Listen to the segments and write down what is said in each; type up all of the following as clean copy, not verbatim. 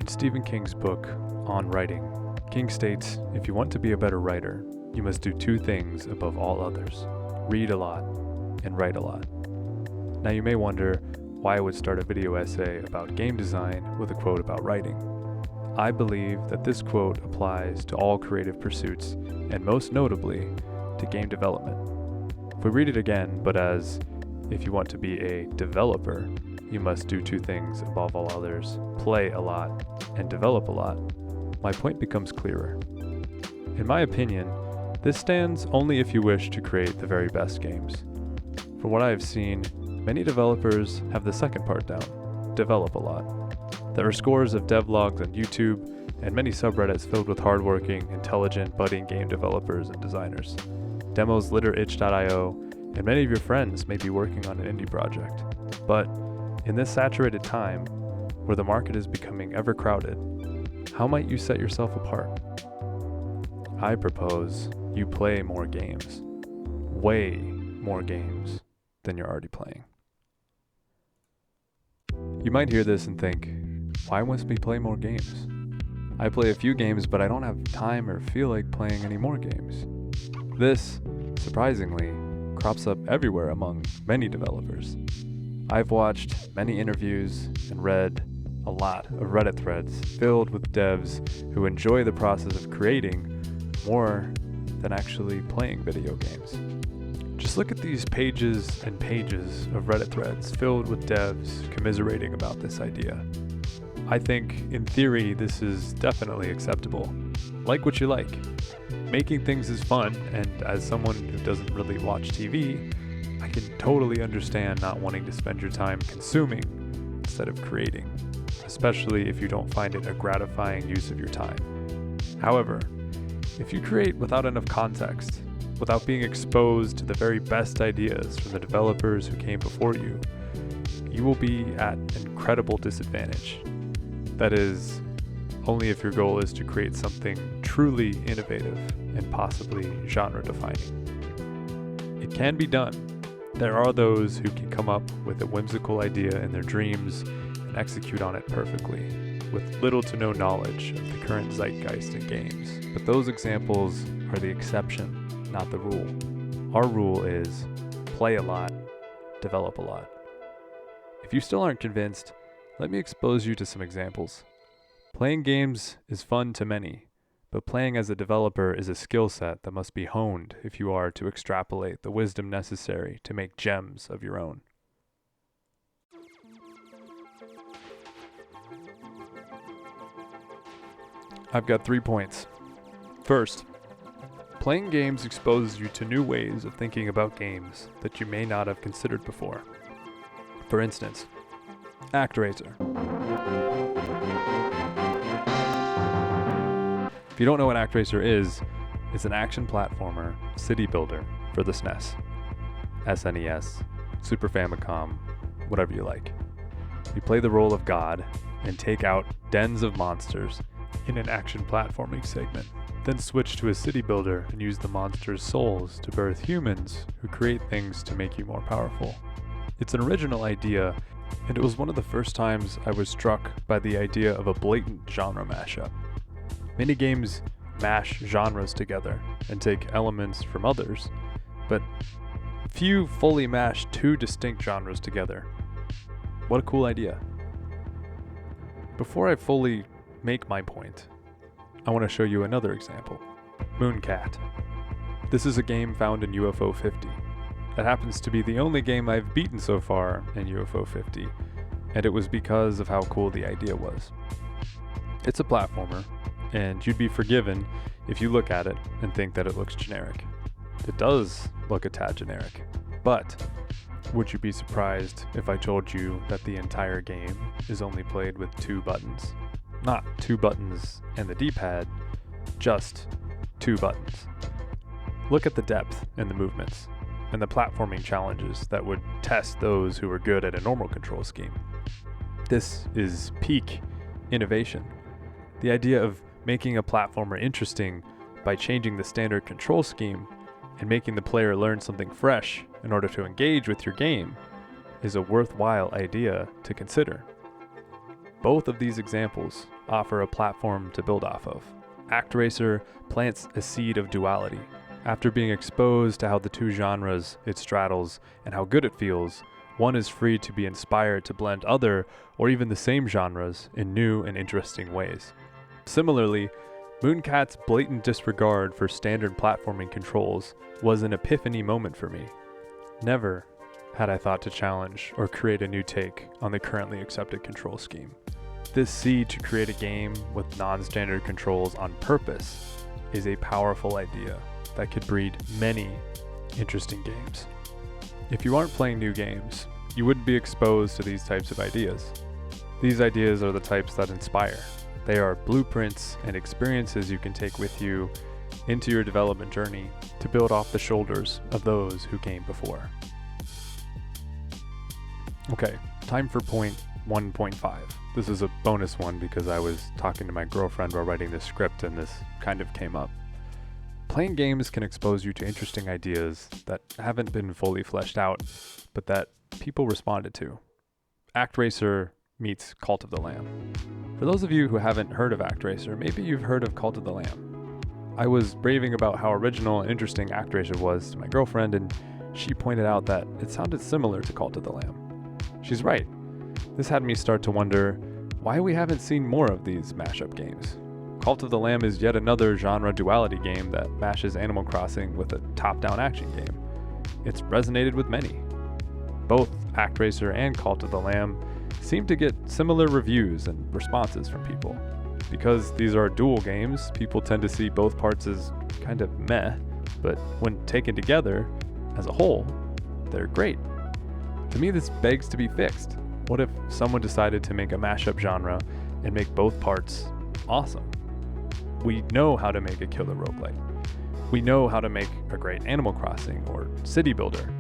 In Stephen King's book, On Writing, King states, if you want to be a better writer, you must do two things above all others: read a lot and write a lot. Now you may wonder why I would start a video essay about game design with a quote about writing. I believe that this quote applies to all creative pursuits, and most notably, to game development. If we read it again, but as, if you want to be a developer, you must do two things above all others: play a lot and develop a lot, my point becomes clearer. In my opinion, this stands only if you wish to create the very best games. From what I have seen, many developers have the second part down: develop a lot. There are scores of devlogs on YouTube and many subreddits filled with hardworking, intelligent, budding game developers and designers. Demos litter itch.io, and many of your friends may be working on an indie project. But in this saturated time, where the market is becoming ever crowded, how might you set yourself apart? I propose you play more games, way more games than you're already playing. You might hear this and think, why must we play more games? I play a few games, but I don't have time or feel like playing any more games. This, surprisingly, crops up everywhere among many developers. I've watched many interviews and read a lot of Reddit threads filled with devs who enjoy the process of creating more than actually playing video games. Just look at these pages and pages of Reddit threads filled with devs commiserating about this idea. I think, in theory, this is definitely acceptable. Like what you like. Making things is fun, and as someone who doesn't really watch TV, I can totally understand not wanting to spend your time consuming instead of creating, especially if you don't find it a gratifying use of your time. However, if you create without enough context, without being exposed to the very best ideas from the developers who came before you, you will be at an incredible disadvantage. That is, only if your goal is to create something truly innovative and possibly genre-defining. It can be done. There are those who can come up with a whimsical idea in their dreams and execute on it perfectly, with little to no knowledge of the current zeitgeist in games. But those examples are the exception, not the rule. Our rule is play a lot, develop a lot. If you still aren't convinced, let me expose you to some examples. Playing games is fun to many, but playing as a developer is a skill set that must be honed if you are to extrapolate the wisdom necessary to make gems of your own. I've got 3 points. First, playing games exposes you to new ways of thinking about games that you may not have considered before. For instance, ActRaiser. If you don't know what ActRaiser is, it's an action platformer, city builder for the SNES, SNES, Super Famicom, whatever you like. You play the role of God and take out dens of monsters in an action platforming segment, then switch to a city builder and use the monsters' souls to birth humans who create things to make you more powerful. It's an original idea, and it was one of the first times I was struck by the idea of a blatant genre mashup. Many games mash genres together and take elements from others, but few fully mash two distinct genres together. What a cool idea. Before I fully make my point, I want to show you another example. Mooncat. This is a game found in UFO 50. That happens to be the only game I've beaten so far in UFO 50, and it was because of how cool the idea was. It's a platformer, and you'd be forgiven if you look at it and think that it looks generic. It does look a tad generic, but would you be surprised if I told you that the entire game is only played with 2 buttons? Not 2 buttons and the D-pad, just 2 buttons. Look at the depth in the movements and the platforming challenges that would test those who are good at a normal control scheme. This is peak innovation. The idea of making a platformer interesting by changing the standard control scheme and making the player learn something fresh in order to engage with your game is a worthwhile idea to consider. Both of these examples offer a platform to build off of. ActRaiser plants a seed of duality. After being exposed to how the two genres it straddles and how good it feels, one is free to be inspired to blend other or even the same genres in new and interesting ways. Similarly, Mooncat's blatant disregard for standard platforming controls was an epiphany moment for me. Never had I thought to challenge or create a new take on the currently accepted control scheme. This seed to create a game with non-standard controls on purpose is a powerful idea that could breed many interesting games. If you aren't playing new games, you wouldn't be exposed to these types of ideas. These ideas are the types that inspire. They are blueprints and experiences you can take with you into your development journey to build off the shoulders of those who came before. Okay, time for point 1.5. This is a bonus one because I was talking to my girlfriend while writing this script and this kind of came up. Playing games can expose you to interesting ideas that haven't been fully fleshed out, but that people responded to. ActRaiser meets Cult of the Lamb. For those of you who haven't heard of ActRaiser, maybe you've heard of Cult of the Lamb. I was raving about how original and interesting ActRaiser was to my girlfriend, and she pointed out that it sounded similar to Cult of the Lamb. She's right. This had me start to wonder why we haven't seen more of these mashup games. Cult of the Lamb is yet another genre duality game that mashes Animal Crossing with a top-down action game. It's resonated with many. Both ActRaiser and Cult of the Lamb seem to get similar reviews and responses from people. Because these are dual games, people tend to see both parts as kind of meh, but when taken together as a whole, they're great. To me, this begs to be fixed. What if someone decided to make a mashup genre and make both parts awesome? We know how to make a killer roguelite. We know how to make a great Animal Crossing or city builder.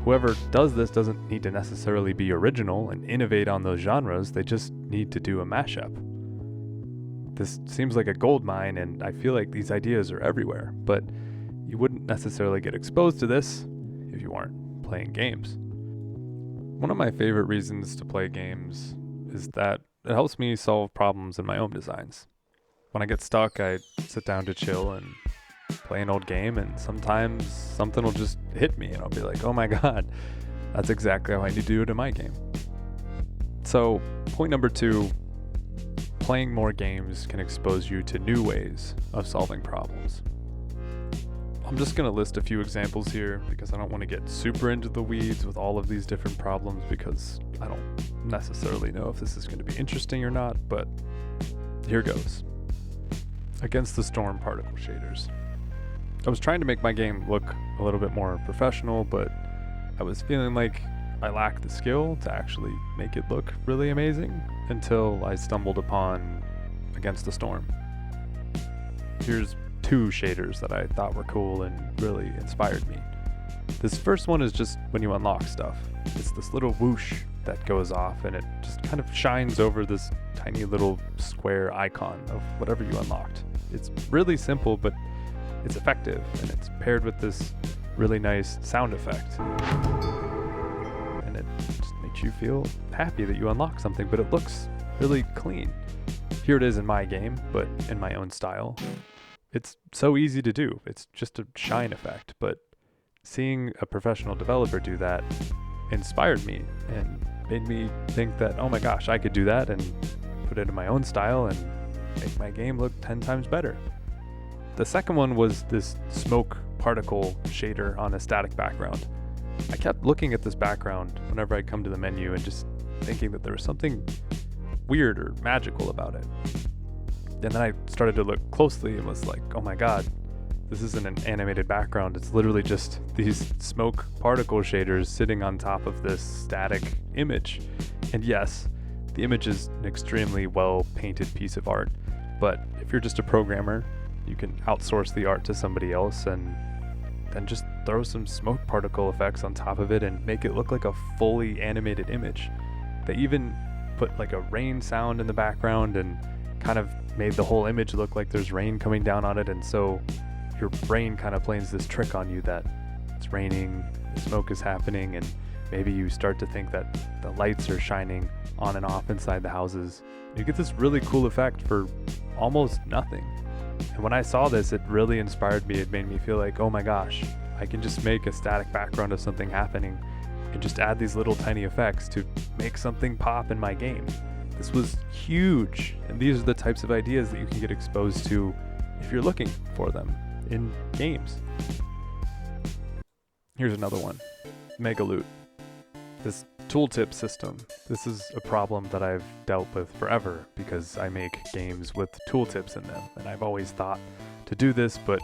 Whoever does this doesn't need to necessarily be original and innovate on those genres, they just need to do a mashup. This seems like a gold mine, and I feel like these ideas are everywhere, but you wouldn't necessarily get exposed to this if you aren't playing games. One of my favorite reasons to play games is that it helps me solve problems in my own designs. When I get stuck, I sit down to chill and play an old game, and sometimes something will just hit me and I'll be like, oh my god, that's exactly how I need to do it in my game. So, point number 2, playing more games can expose you to new ways of solving problems. I'm just going to list a few examples here because I don't want to get super into the weeds with all of these different problems because I don't necessarily know if this is going to be interesting or not, but here goes. Against the Storm particle shaders. I was trying to make my game look a little bit more professional, but I was feeling like I lacked the skill to actually make it look really amazing until I stumbled upon Against the Storm. Here's 2 shaders that I thought were cool and really inspired me. This first one is just when you unlock stuff. It's this little whoosh that goes off and it just kind of shines over this tiny little square icon of whatever you unlocked. It's really simple, but it's effective, and it's paired with this really nice sound effect. And it just makes you feel happy that you unlocked something, but it looks really clean. Here it is in my game, but in my own style. It's so easy to do. It's just a shine effect, but seeing a professional developer do that inspired me and made me think that, oh my gosh, I could do that and put it in my own style and make my game look 10 times better. The second one was this smoke particle shader on a static background. I kept looking at this background whenever I'd come to the menu and just thinking that there was something weird or magical about it. And then I started to look closely and was like, oh my god, this isn't an animated background. It's literally just these smoke particle shaders sitting on top of this static image. And yes, the image is an extremely well painted piece of art, but if you're just a programmer, you can outsource the art to somebody else and then just throw some smoke particle effects on top of it and make it look like a fully animated image. They even put like a rain sound in the background and kind of made the whole image look like there's rain coming down on it, and so your brain kind of plays this trick on you that it's raining, the smoke is happening, and Maybe you start to think that the lights are shining on and off inside the houses. You get this really cool effect for almost nothing. And when I saw this, it really inspired me. It made me feel like, oh my gosh, I can just make a static background of something happening and just add these little tiny effects to make something pop in my game. This was huge. And these are the types of ideas that you can get exposed to if you're looking for them in games. Here's another one, Mega Loot. This tooltip system, this is a problem that I've dealt with forever because I make games with tooltips in them, and I've always thought to do this, but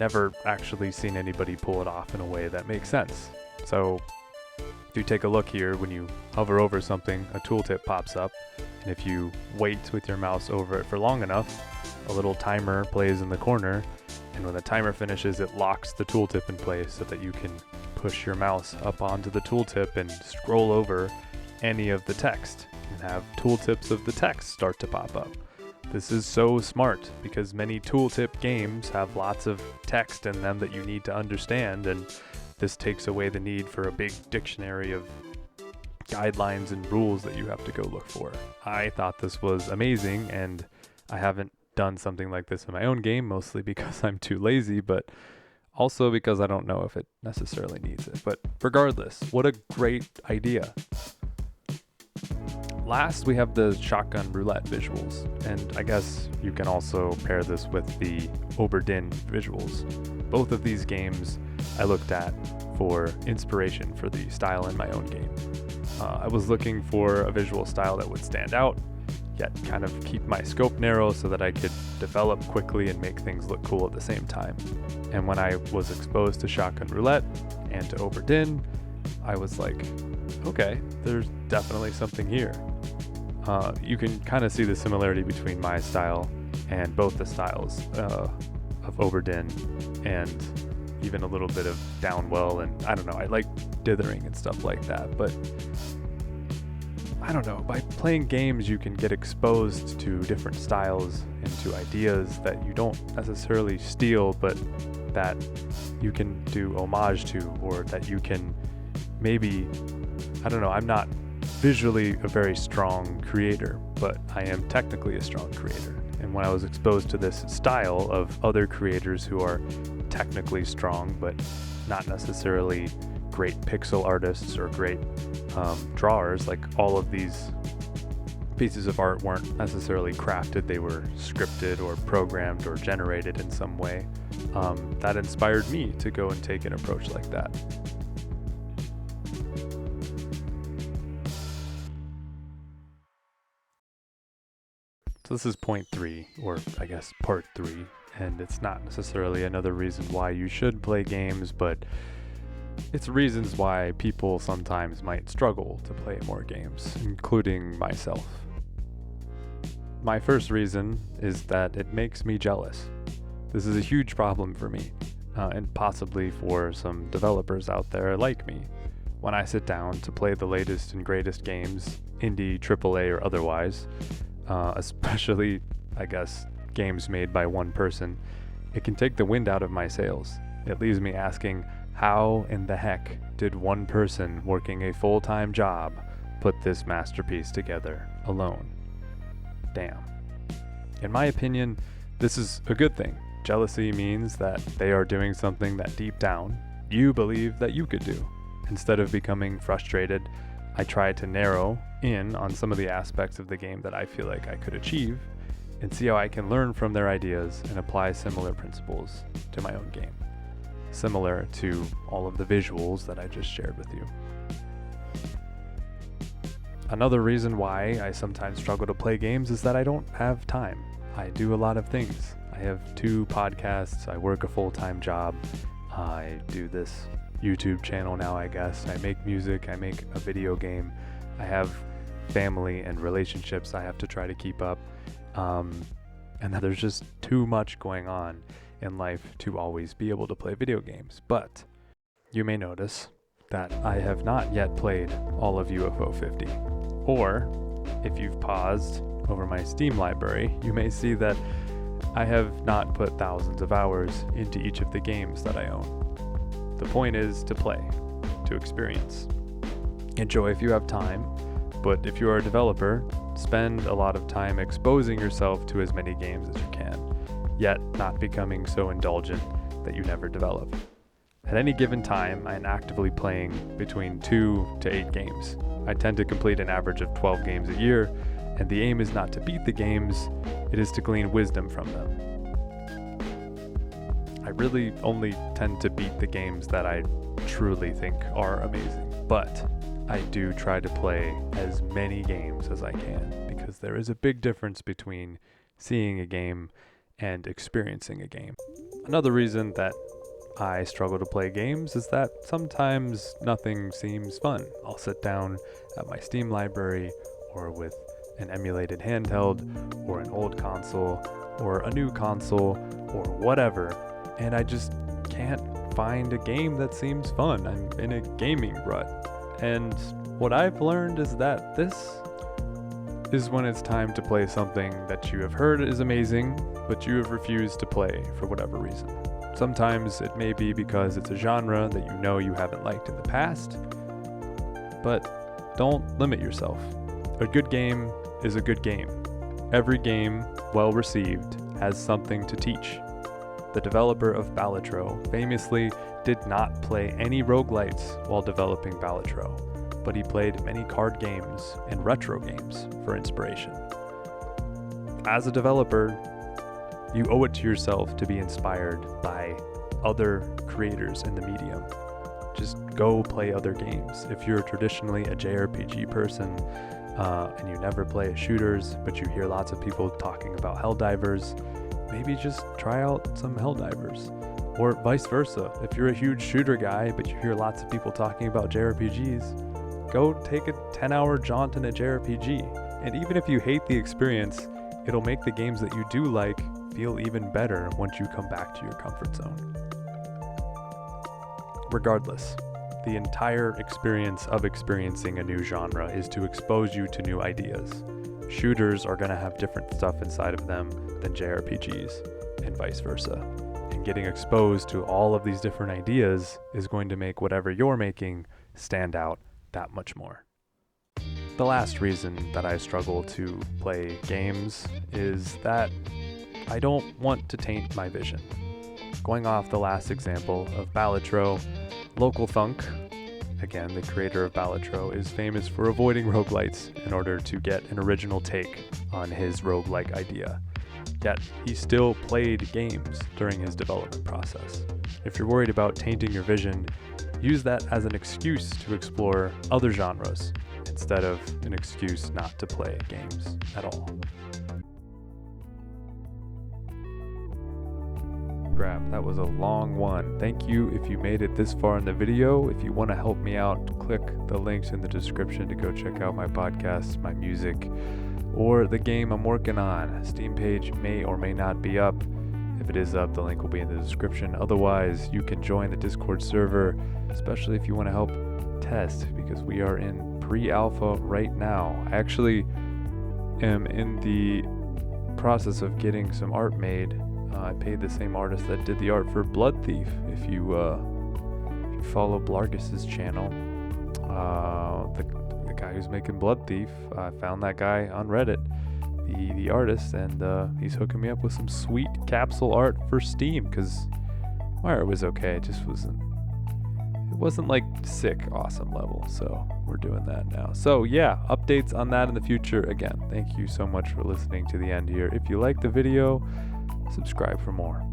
never actually seen anybody pull it off in a way that makes sense. So if you take a look here, when you hover over something, a tooltip pops up, and if you wait with your mouse over it for long enough, a little timer plays in the corner, and when the timer finishes, it locks the tooltip in place so that you can push your mouse up onto the tooltip and scroll over any of the text and have tooltips of the text start to pop up. This is so smart because many tooltip games have lots of text in them that you need to understand, and this takes away the need for a big dictionary of guidelines and rules that you have to go look for. I thought this was amazing, and I haven't done something like this in my own game, mostly because I'm too lazy, but also because I don't know if it necessarily needs it. But regardless, what a great idea. Last, we have the shotgun roulette visuals, and I guess you can also pair this with the Oberdin visuals. Both of these games I looked at for inspiration for the style in my own game. I was looking for a visual style that would stand out, yet kind of keep my scope narrow so that I could develop quickly and make things look cool at the same time. And when I was exposed to Shotgun Roulette and to Oberdin, I was like, okay, there's definitely something here. You can kind of see the similarity between my style and both the styles of Oberdin and even a little bit of Downwell, and I don't know, I like dithering and stuff like that, but I don't know, by playing games you can get exposed to different styles and to ideas that you don't necessarily steal, but that you can do homage to, or that you can maybe, I don't know, I'm not visually a very strong creator, but I am technically a strong creator. And when I was exposed to this style of other creators who are technically strong, but not necessarily great pixel artists or great drawers, like all of these pieces of art weren't necessarily crafted, they were scripted or programmed or generated in some way. That inspired me to go and take an approach like that. So this is point 3, or I guess part 3, and it's not necessarily another reason why you should play games, but it's reasons why people sometimes might struggle to play more games, including myself. My first reason is that it makes me jealous. This is a huge problem for me, and possibly for some developers out there like me. When I sit down to play the latest and greatest games, indie, AAA, or otherwise, especially, I guess, games made by one person, it can take the wind out of my sails. It leaves me asking, how in the heck did one person working a full-time job put this masterpiece together alone? Damn. In my opinion, this is a good thing. Jealousy means that they are doing something that deep down you believe that you could do. Instead of becoming frustrated, I try to narrow in on some of the aspects of the game that I feel like I could achieve and see how I can learn from their ideas and apply similar principles to my own game, similar to all of the visuals that I just shared with you. Another reason why I sometimes struggle to play games is that I don't have time. I do a lot of things. I have 2 podcasts, I work a full-time job, I do this YouTube channel now, I guess. I make music, I make a video game, I have family and relationships I have to try to keep up, and then there's just too much going on in life to always be able to play video games. But you may notice that I have not yet played all of UFO 50. Or, if you've paused over my Steam library, you may see that I have not put thousands of hours into each of the games that I own. The point is to play, to experience. enjoy if you have time, but if you are a developer, spend a lot of time exposing yourself to as many games as you can, yet not becoming so indulgent that you never develop. At any given time, I am actively playing between 2 to 8 games. I tend to complete an average of 12 games a year, and the aim is not to beat the games, it is to glean wisdom from them. I really only tend to beat the games that I truly think are amazing, but I do try to play as many games as I can, because there is a big difference between seeing a game and experiencing a game. Another reason that I struggle to play games is that sometimes nothing seems fun. I'll sit down at my Steam library or with an emulated handheld or an old console or a new console or whatever, and I just can't find a game that seems fun. I'm in a gaming rut. And what I've learned is that this is when it's time to play something that you have heard is amazing, but you have refused to play for whatever reason. Sometimes it may be because it's a genre that you know you haven't liked in the past, but don't limit yourself. A good game is a good game. Every game, well received, has something to teach. The developer of Balatro famously did not play any roguelites while developing Balatro, but he played many card games and retro games for inspiration. As a developer, you owe it to yourself to be inspired by other creators in the medium. Just go play other games. If you're traditionally a JRPG person and you never play shooters, but you hear lots of people talking about Helldivers, maybe just try out some Helldivers. Or vice versa. If you're a huge shooter guy, but you hear lots of people talking about JRPGs, go take a 10-hour jaunt in a JRPG. And even if you hate the experience, it'll make the games that you do like feel even better once you come back to your comfort zone. Regardless, the entire experience of experiencing a new genre is to expose you to new ideas. Shooters are going to have different stuff inside of them than JRPGs, and vice versa. And getting exposed to all of these different ideas is going to make whatever you're making stand out that much more. The last reason that I struggle to play games is that I don't want to taint my vision. Going off the last example of Balatro, Local Thunk, again the creator of Balatro, is famous for avoiding roguelites in order to get an original take on his roguelike idea. Yet he still played games during his development process. If you're worried about tainting your vision, use that as an excuse to explore other genres instead of an excuse not to play games at all. Crap, that was a long one. Thank you if you made it this far in the video. If you want to help me out, click the links in the description to go check out my podcast, my music, or the game I'm working on. Steam page may or may not be up. If it is up, the link will be in the description. Otherwise, you can join the Discord server, especially if you want to help test, because we are in pre-alpha right now. I actually am in the process of getting some art made. I paid the same artist that did the art for Blood Thief. If you follow Blargus's channel, the guy who's making Blood Thief, I found that guy on Reddit, the artist, and he's hooking me up with some sweet capsule art for Steam, because my art was okay. It wasn't like sick awesome level, so we're doing that now. So yeah, updates on that in the future. Again, thank you so much for listening to the end here. If you like the video, subscribe for more.